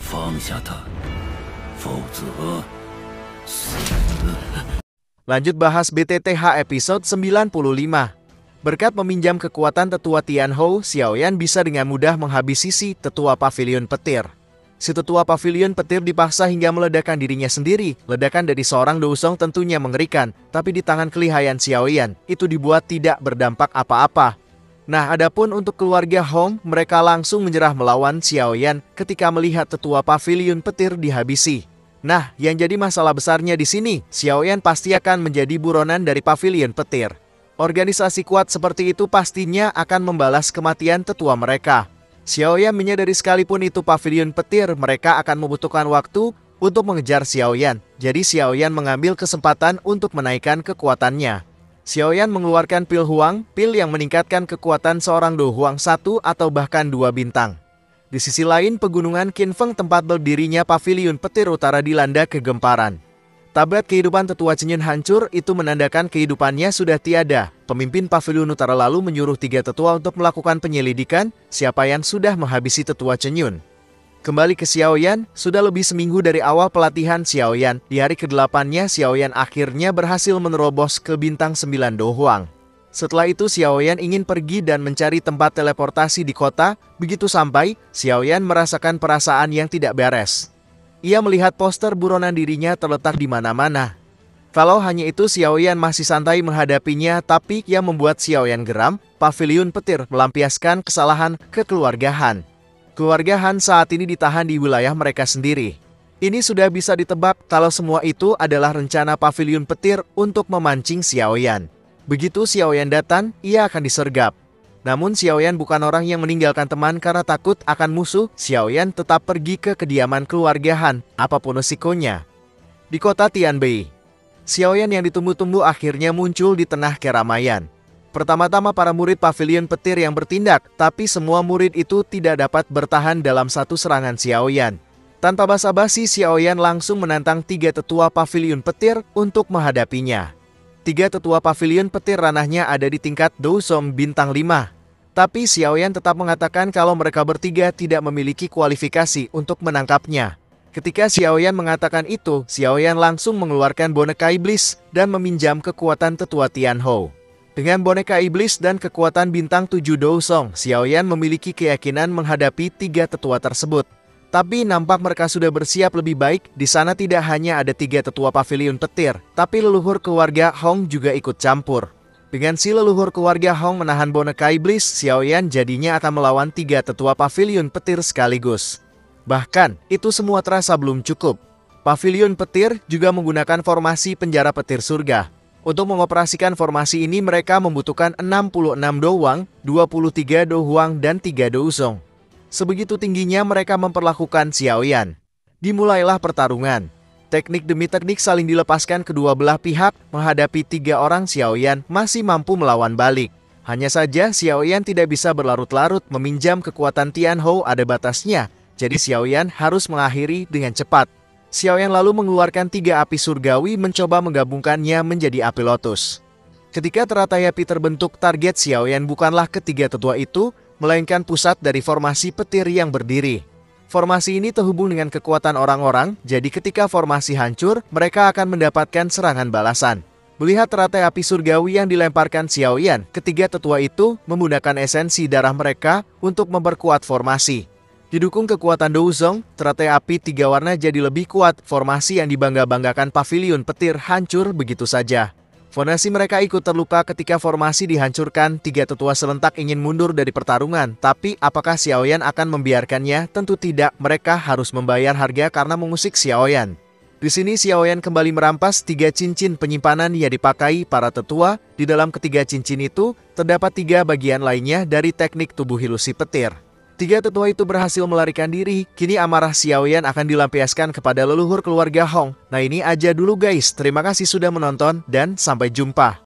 放下他，否则死。 Lanjut bahas BTTH episode 95. Berkat meminjam kekuatan tetua Tianhou, Xiaoyan bisa dengan mudah menghabisi si tetua pavilion petir. Si tetua pavilion petir dipaksa hingga meledakkan dirinya sendiri. Ledakan dari seorang Douzong tentunya mengerikan, tapi di tangan kelihayan Xiaoyan, itu dibuat tidak berdampak apa-apa. Nah, adapun untuk keluarga Hong, mereka langsung menyerah melawan Xiaoyan ketika melihat tetua pavilion petir dihabisi. Nah, yang jadi masalah besarnya di sini, Xiaoyan pasti akan menjadi buronan dari pavilion petir. Organisasi kuat seperti itu pastinya akan membalas kematian tetua mereka. Xiaoyan menyadari sekalipun itu pavilion petir, mereka akan membutuhkan waktu untuk mengejar Xiaoyan. Jadi Xiaoyan mengambil kesempatan untuk menaikkan kekuatannya. Xiaoyan mengeluarkan pil Huang, pil yang meningkatkan kekuatan seorang Do Huang 1 atau bahkan 2 bintang. Di sisi lain, pegunungan Qinfeng tempat berdirinya pavilion petir utara dilanda kegemparan. Tablet kehidupan tetua Cengyun hancur, itu menandakan kehidupannya sudah tiada. Pemimpin pavilion utara lalu menyuruh 3 tetua untuk melakukan penyelidikan siapa yang sudah menghabisi tetua Cengyun. Kembali ke Xiaoyan, sudah lebih seminggu dari awal pelatihan Xiaoyan. Di hari ke-8-nya, Xiaoyan akhirnya berhasil menerobos ke bintang 9 Do Huang. Setelah itu Xiaoyan ingin pergi dan mencari tempat teleportasi di kota. Begitu sampai, Xiaoyan merasakan perasaan yang tidak beres. Ia melihat poster buronan dirinya terletak di mana-mana. Kalau hanya itu, Xiaoyan masih santai menghadapinya, tapi yang membuat Xiaoyan geram, pavilion petir melampiaskan kesalahan kekeluarga Han. Keluarga Han saat ini ditahan di wilayah mereka sendiri. Ini sudah bisa ditebak kalau semua itu adalah rencana pavilion petir untuk memancing Xiaoyan. Begitu Xiaoyan datang, ia akan disergap. Namun Xiaoyan bukan orang yang meninggalkan teman karena takut akan musuh. Xiaoyan tetap pergi ke kediaman keluarga Han, apapun resikonya. Di kota Tianbei, Xiaoyan yang ditunggu-tunggu akhirnya muncul di tengah keramaian. Pertama-tama para murid pavilion petir yang bertindak, tapi semua murid itu tidak dapat bertahan dalam satu serangan Xiaoyan. Tanpa basa-basi, Xiaoyan langsung menantang 3 tetua pavilion petir untuk menghadapinya. 3 tetua pavilion petir ranahnya ada di tingkat Douzong bintang 5. Tapi Xiaoyan tetap mengatakan kalau mereka bertiga tidak memiliki kualifikasi untuk menangkapnya. Ketika Xiaoyan mengatakan itu, Xiaoyan langsung mengeluarkan boneka iblis dan meminjam kekuatan tetua Tianhou. Dengan boneka iblis dan kekuatan bintang 7 Douzong, Xiaoyan memiliki keyakinan menghadapi 3 tetua tersebut. Tapi nampak mereka sudah bersiap lebih baik. Di sana tidak hanya ada 3 tetua pavilion petir, tapi leluhur keluarga Hong juga ikut campur. Dengan si leluhur keluarga Hong menahan boneka iblis, Xiaoyan jadinya akan melawan 3 tetua pavilion petir sekaligus. Bahkan, itu semua terasa belum cukup. Pavilion petir juga menggunakan formasi penjara petir surga. Untuk mengoperasikan formasi ini mereka membutuhkan 66 Do Huang, 23 Do Huang, dan 3 Douzong. Sebegitu tingginya mereka memperlakukan Xiaoyan. Dimulailah pertarungan. Teknik demi teknik saling dilepaskan kedua belah pihak. Menghadapi 3 orang, Xiaoyan masih mampu melawan balik. Hanya saja Xiaoyan tidak bisa berlarut-larut. Meminjam kekuatan Tianhou ada batasnya. Jadi Xiaoyan harus mengakhiri dengan cepat. Xiaoyan lalu mengeluarkan 3 api surgawi mencoba menggabungkannya menjadi api lotus. Ketika teratai api terbentuk, target Xiaoyan bukanlah ketiga tetua itu, melainkan pusat dari formasi petir yang berdiri. Formasi ini terhubung dengan kekuatan orang-orang, jadi ketika formasi hancur, mereka akan mendapatkan serangan balasan. Melihat teratai api surgawi yang dilemparkan Xiaoyan, ketiga tetua itu menggunakan esensi darah mereka untuk memperkuat formasi. Didukung kekuatan Douzong, teratai api 3 warna jadi lebih kuat. Formasi yang dibangga-banggakan pavilion petir hancur begitu saja. Fondasi mereka ikut terluka ketika formasi dihancurkan. 3 tetua serentak ingin mundur dari pertarungan. Tapi apakah Xiaoyan akan membiarkannya? Tentu tidak, mereka harus membayar harga karena mengusik Xiaoyan. Di sini Xiaoyan kembali merampas 3 cincin penyimpanan yang dipakai para tetua. Di dalam ketiga cincin itu, terdapat 3 bagian lainnya dari teknik tubuh ilusi petir. 3 tetua itu berhasil melarikan diri. Kini amarah Xiaoyan akan dilampiaskan kepada leluhur keluarga Hong. Nah ini aja dulu guys, terima kasih sudah menonton dan sampai jumpa.